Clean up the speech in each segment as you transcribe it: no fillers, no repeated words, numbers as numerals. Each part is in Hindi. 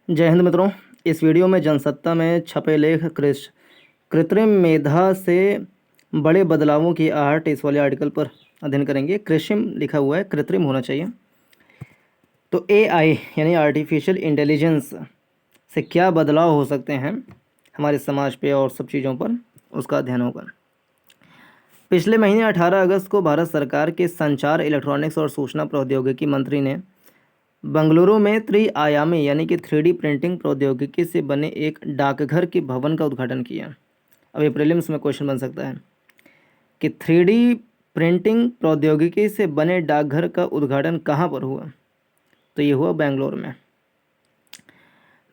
जय हिंद मित्रों। इस वीडियो में जनसत्ता में छपे लेख कृत्रिम मेधा से बड़े बदलावों की आहट इस वाले आर्टिकल पर अध्ययन करेंगे। कृत्रिम लिखा हुआ है, कृत्रिम होना चाहिए। तो एआई यानी आर्टिफिशियल इंटेलिजेंस से क्या बदलाव हो सकते हैं हमारे समाज पे और सब चीज़ों पर, उसका अध्ययन होगा। पिछले महीने 18 अगस्त को भारत सरकार के संचार, इलेक्ट्रॉनिक्स और सूचना प्रौद्योगिकी मंत्री ने बंगलुरु में त्रिआयामी यानी कि 3D प्रिंटिंग प्रौद्योगिकी से बने एक डाकघर के भवन का उद्घाटन किया। अब ये प्रीलिम्स में क्वेश्चन बन सकता है कि 3D प्रिंटिंग प्रौद्योगिकी से बने डाकघर का उद्घाटन कहाँ पर हुआ। तो ये हुआ बेंगलोर में।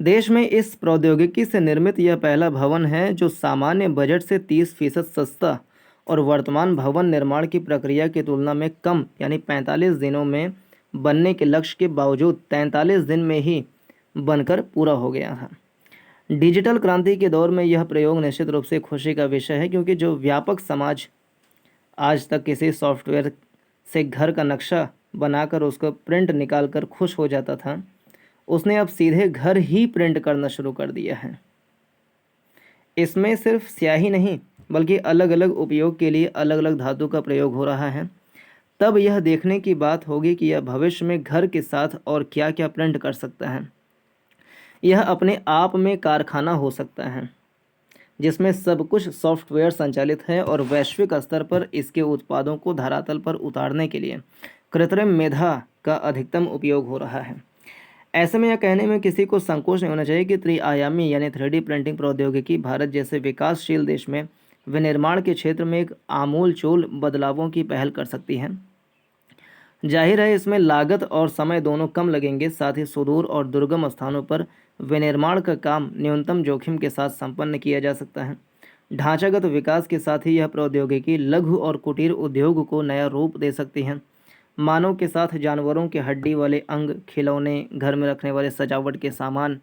देश में इस प्रौद्योगिकी से निर्मित यह पहला भवन है जो सामान्य बजट से 30% सस्ता और वर्तमान भवन निर्माण की प्रक्रिया की तुलना में कम यानी 45 दिनों में बनने के लक्ष्य के बावजूद 43 दिन में ही बनकर पूरा हो गया था। डिजिटल क्रांति के दौर में यह प्रयोग निश्चित रूप से खुशी का विषय है, क्योंकि जो व्यापक समाज आज तक किसी सॉफ्टवेयर से घर का नक्शा बनाकर उसको प्रिंट निकाल कर खुश हो जाता था, उसने अब सीधे घर ही प्रिंट करना शुरू कर दिया है। इसमें सिर्फ स्याही नहीं बल्कि अलग अलग उपयोग के लिए अलग अलग धातु का प्रयोग हो रहा है। तब यह देखने की बात होगी कि यह भविष्य में घर के साथ और क्या क्या प्रिंट कर सकता है। यह अपने आप में कारखाना हो सकता है जिसमें सब कुछ सॉफ्टवेयर संचालित है और वैश्विक स्तर पर इसके उत्पादों को धरातल पर उतारने के लिए कृत्रिम मेधा का अधिकतम उपयोग हो रहा है। ऐसे में यह कहने में किसी को संकोच नहीं होना चाहिए कि त्रिआयामी यानी 3D प्रिंटिंग प्रौद्योगिकी भारत जैसे विकासशील देश में विनिर्माण के क्षेत्र में एक आमूलचूल बदलावों की पहल कर सकती है। जाहिर है इसमें लागत और समय दोनों कम लगेंगे, साथ ही सुदूर और दुर्गम स्थानों पर विनिर्माण का काम न्यूनतम जोखिम के साथ संपन्न किया जा सकता है। ढांचागत विकास के साथ ही यह प्रौद्योगिकी लघु और कुटीर उद्योग को नया रूप दे सकती है। मानव के साथ जानवरों के हड्डी वाले अंग, खिलौने, घर में रखने वाले सजावट के सामान,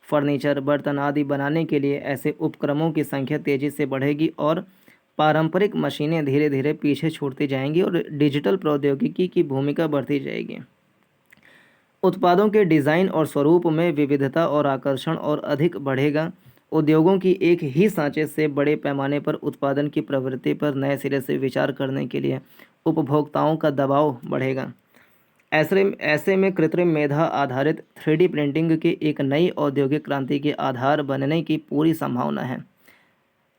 फर्नीचर, बर्तन आदि बनाने के लिए ऐसे उपक्रमों की संख्या तेज़ी से बढ़ेगी और पारंपरिक मशीनें धीरे धीरे पीछे छूटती जाएंगी और डिजिटल प्रौद्योगिकी की भूमिका बढ़ती जाएगी। उत्पादों के डिज़ाइन और स्वरूप में विविधता और आकर्षण और अधिक बढ़ेगा। उद्योगों की एक ही सांचे से बड़े पैमाने पर उत्पादन की प्रवृत्ति पर नए सिरे से विचार करने के लिए उपभोक्ताओं का दबाव बढ़ेगा। ऐसे में कृत्रिम मेधा आधारित 3D प्रिंटिंग की एक नई औद्योगिक क्रांति के आधार बनने की पूरी संभावना है।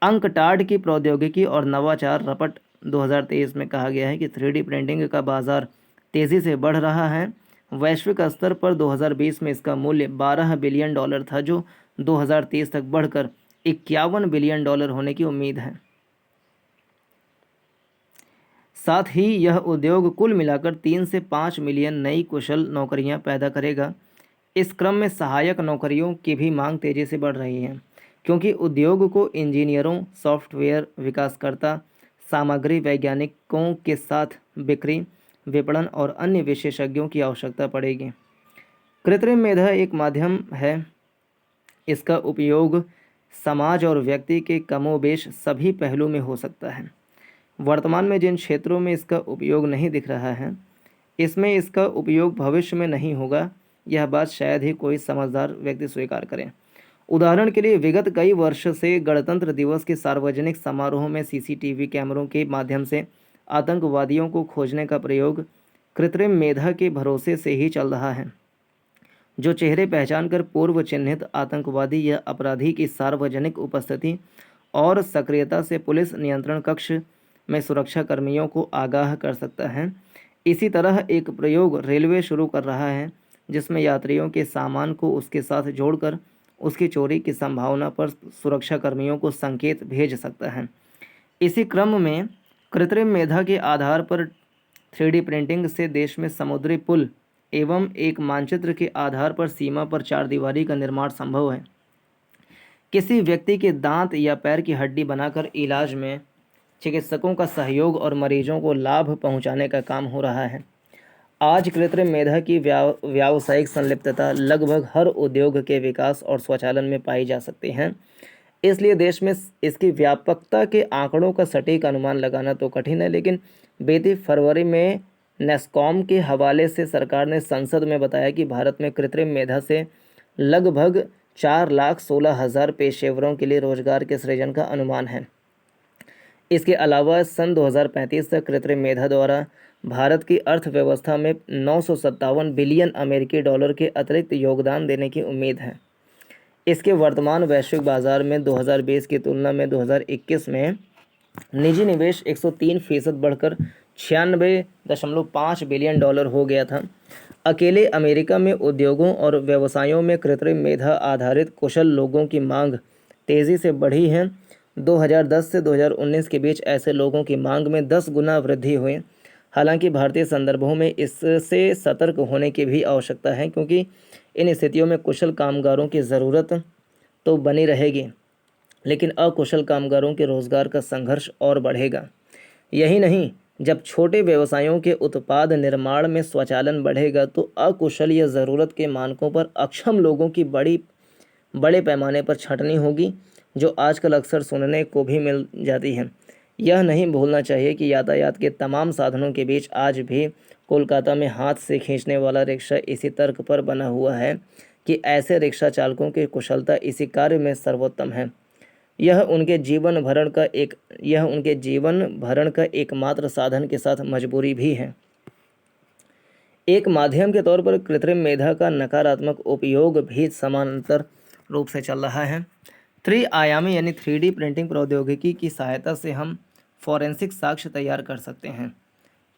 अंकटाड की प्रौद्योगिकी और नवाचार रपट 2023 में कहा गया है कि 3D प्रिंटिंग का बाजार तेज़ी से बढ़ रहा है। वैश्विक स्तर पर 2020 में इसका मूल्य $12 बिलियन था, जो 2030 तक बढ़कर $51 बिलियन होने की उम्मीद है। साथ ही यह उद्योग कुल मिलाकर 3 से 5 मिलियन नई कुशल नौकरियां पैदा करेगा। इस क्रम में सहायक नौकरियों की भी मांग तेज़ी से बढ़ रही है, क्योंकि उद्योग को इंजीनियरों, सॉफ्टवेयर विकासकर्ता, सामग्री वैज्ञानिकों के साथ बिक्री, विपणन और अन्य विशेषज्ञों की आवश्यकता पड़ेगी। कृत्रिम मेधा एक माध्यम है। इसका उपयोग समाज और व्यक्ति के कमोबेश सभी पहलू में हो सकता है। वर्तमान में जिन क्षेत्रों में इसका उपयोग नहीं दिख रहा है, इसमें इसका उपयोग भविष्य में नहीं होगा। यह बात शायद ही कोई समझदार व्यक्ति स्वीकार करे। उदाहरण के लिए, विगत कई वर्ष से गणतंत्र दिवस के सार्वजनिक समारोह में सीसीटीवी कैमरों के माध्यम से आतंकवादियों को खोजने का प्रयोग कृत्रिम मेधा के भरोसे से ही चल रहा है, जो चेहरे पहचान कर पूर्व चिन्हित आतंकवादी या अपराधी की सार्वजनिक उपस्थिति और सक्रियता से पुलिस नियंत्रण कक्ष में सुरक्षा कर्मियों को आगाह कर सकता है। इसी तरह एक प्रयोग रेलवे शुरू कर रहा है, जिसमें यात्रियों के सामान को उसके साथ जोड़कर उसकी चोरी की संभावना पर सुरक्षा कर्मियों को संकेत भेज सकता है। इसी क्रम में कृत्रिम मेधा के आधार पर 3D प्रिंटिंग से देश में समुद्री पुल एवं एक मानचित्र के आधार पर सीमा पर चारदीवारी का निर्माण संभव है। किसी व्यक्ति के दांत या पैर की हड्डी बनाकर इलाज में चिकित्सकों का सहयोग और मरीजों को लाभ पहुंचाने का काम हो रहा है। आज कृत्रिम मेधा की व्यावसायिक संलिप्तता लगभग हर उद्योग के विकास और स्वचालन में पाई जा सकती है। इसलिए देश में इसकी व्यापकता के आंकड़ों का सटीक अनुमान लगाना तो कठिन है, लेकिन बीती फरवरी में नेस्कॉम के हवाले से सरकार ने संसद में बताया कि भारत में कृत्रिम मेधा से लगभग 4,16,000 पेशेवरों के लिए रोजगार के सृजन का अनुमान है। इसके अलावा सन 2035 तक कृत्रिम मेधा द्वारा भारत की अर्थव्यवस्था में 957 बिलियन अमेरिकी डॉलर के अतिरिक्त योगदान देने की उम्मीद है। इसके वर्तमान वैश्विक बाजार में 2020 की तुलना में 2021 में निजी निवेश 103% बढ़कर 96.5 बिलियन डॉलर हो गया था। अकेले अमेरिका में उद्योगों और व्यवसायों में कृत्रिम मेधा आधारित कुशल लोगों की मांग तेज़ी से बढ़ी है। 2010 से 2019 के बीच ऐसे लोगों की मांग में 10 गुना वृद्धि हुई। हालांकि भारतीय संदर्भों में इससे सतर्क होने की भी आवश्यकता है, क्योंकि इन स्थितियों में कुशल कामगारों की ज़रूरत तो बनी रहेगी, लेकिन अकुशल कामगारों के रोज़गार का संघर्ष और बढ़ेगा। यही नहीं, जब छोटे व्यवसायों के उत्पाद निर्माण में स्वचालन बढ़ेगा तो अकुशल या ज़रूरत के मानकों पर अक्षम लोगों की बड़े पैमाने पर छंटनी होगी, जो आजकल अक्सर सुनने को भी मिल जाती है। यह नहीं भूलना चाहिए कि यातायात के तमाम साधनों के बीच आज भी कोलकाता में हाथ से खींचने वाला रिक्शा इसी तर्क पर बना हुआ है कि ऐसे रिक्शा चालकों की कुशलता इसी कार्य में सर्वोत्तम है। यह उनके जीवन भरण का एकमात्र साधन के साथ मजबूरी भी है। एक माध्यम के तौर पर कृत्रिम मेधा का नकारात्मक उपयोग भी समानांतर रूप से चल रहा है। त्रिआयामी यानी 3D प्रिंटिंग प्रौद्योगिकी की सहायता से हम फॉरेंसिक साक्ष्य तैयार कर सकते हैं।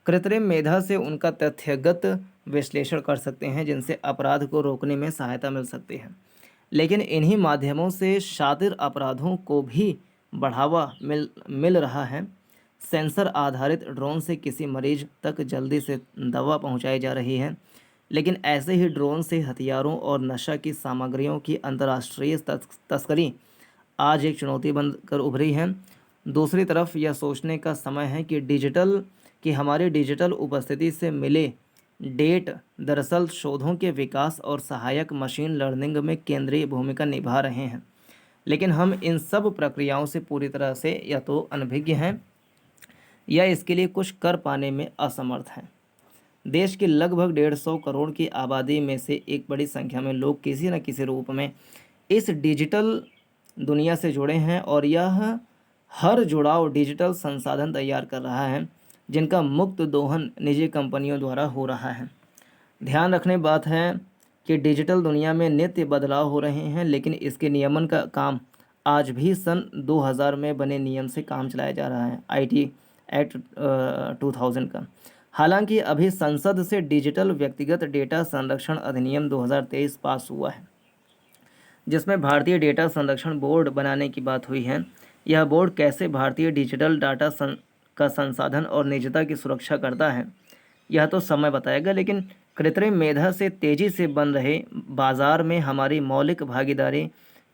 कृत्रिम मेधा से उनका तथ्यगत विश्लेषण कर सकते हैं, जिनसे अपराध को रोकने में सहायता मिल सकती है। लेकिन इन्हीं माध्यमों से शातिर अपराधों को भी बढ़ावा मिल रहा है। सेंसर आधारित ड्रोन से किसी मरीज तक जल्दी से दवा पहुंचाई जा रही है, लेकिन ऐसे ही ड्रोन से हथियारों और नशा की सामग्रियों की अंतर्राष्ट्रीय तस्करी आज एक चुनौती बनकर उभरी है। दूसरी तरफ यह सोचने का समय है कि हमारी डिजिटल उपस्थिति से मिले डेट दरअसल शोधों के विकास और सहायक मशीन लर्निंग में केंद्रीय भूमिका निभा रहे हैं, लेकिन हम इन सब प्रक्रियाओं से पूरी तरह से या तो अनभिज्ञ हैं या इसके लिए कुछ कर पाने में असमर्थ हैं। देश की लगभग 150 करोड़ की आबादी में से एक बड़ी संख्या में लोग किसी न किसी रूप में इस डिजिटल दुनिया से जुड़े हैं, और यह हर जुड़ाव डिजिटल संसाधन तैयार कर रहा है जिनका मुक्त दोहन निजी कंपनियों द्वारा हो रहा है। ध्यान रखने बात है कि डिजिटल दुनिया में नित्य बदलाव हो रहे हैं, लेकिन इसके नियमन का काम आज भी सन 2000 में बने नियम से काम चलाया जा रहा है, IT एक्ट 2000 का। हालांकि अभी संसद से डिजिटल व्यक्तिगत डेटा संरक्षण अधिनियम 2023 पास हुआ है, जिसमें भारतीय डेटा संरक्षण बोर्ड बनाने की बात हुई है। यह बोर्ड कैसे भारतीय डिजिटल डाटा का संसाधन और निजता की सुरक्षा करता है, यह तो समय बताएगा, लेकिन कृत्रिम मेधा से तेजी से बन रहे बाजार में हमारी मौलिक भागीदारी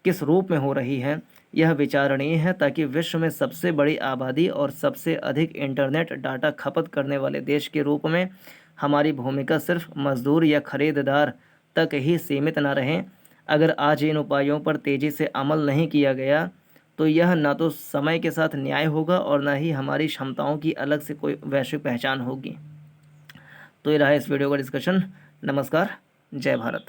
किस रूप में हो रही है, यह विचारणीय है, ताकि विश्व में सबसे बड़ी आबादी और सबसे अधिक इंटरनेट डाटा खपत करने वाले देश के रूप में हमारी भूमिका सिर्फ मजदूर या खरीदार तक ही सीमित न रहे। अगर आज इन उपायों पर तेज़ी से अमल नहीं किया गया तो यह न तो समय के साथ न्याय होगा और न ही हमारी क्षमताओं की अलग से कोई वैश्विक पहचान होगी। तो ये रहा इस वीडियो का डिस्कशन। नमस्कार, जय भारत।